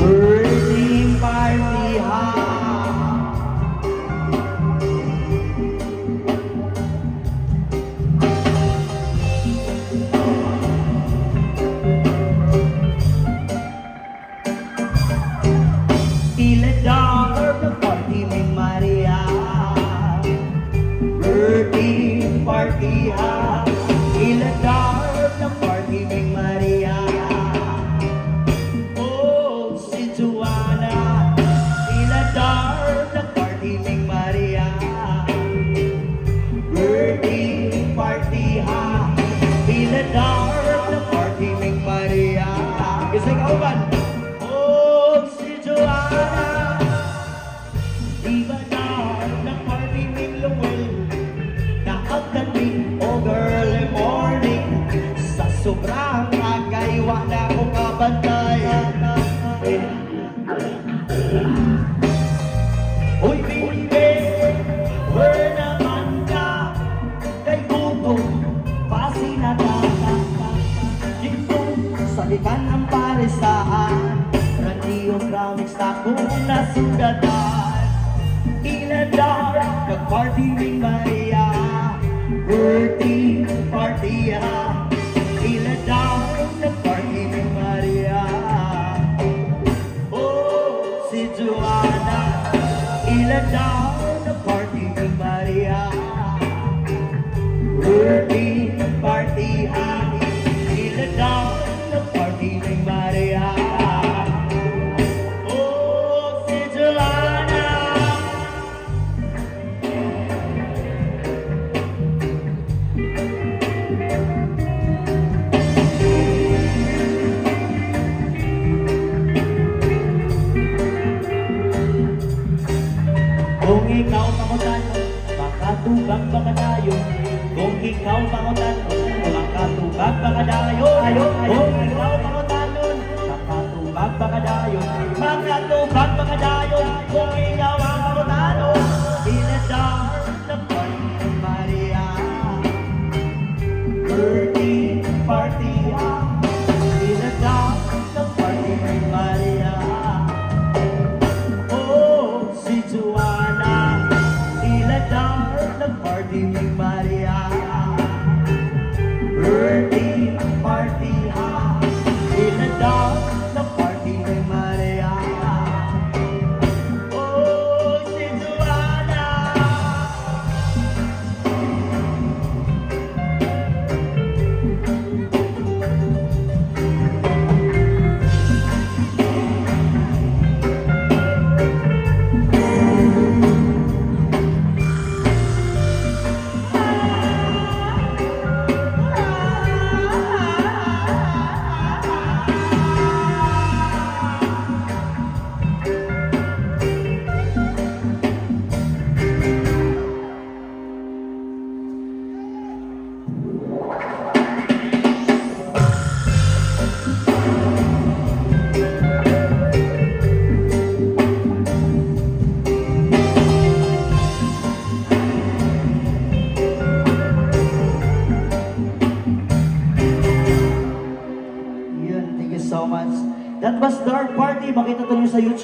Birthday party ha. $1 the party में Maria. Birthday party ha. $1 the party में Maria. Oh, si Joanna. $1 the party में Maria. Birthday party ha. $1 the party में Maria. Kasi kauban. Oh, si Joanna. Early morning sa sobrang kagaywa na akong kabantay. Uy, baby, where naman ka? Kay gutom, pasinadaan. Dito sa likan ng parisahan, radiogrammix na kung nasugatan. $1 nag-party ring Maria. Birthday party ha. $1 nag-party ring Maria. Oh, si Joanna. $1 nag-party ring Maria. Birthday party ha. $1 nag-party ring Maria. Oh, si Joanna. Kung ikaw pangutan, makatubag baka tayo. Kung ikaw pangutan, makatubag baka tayo. Kung ikaw pangutan, makatubag baka tayo. Makatubag baka tayo. Kung ikaw ang pangutan, $1 na party Maria. Birthday party $1 na party Maria. Oh, si Joanna. $1 na party ring Maria. Birthday party ha. $1 na party ring Maria. Oh, si Joanna. So much. That was Dark Party. Makita to nyo sa YouTube.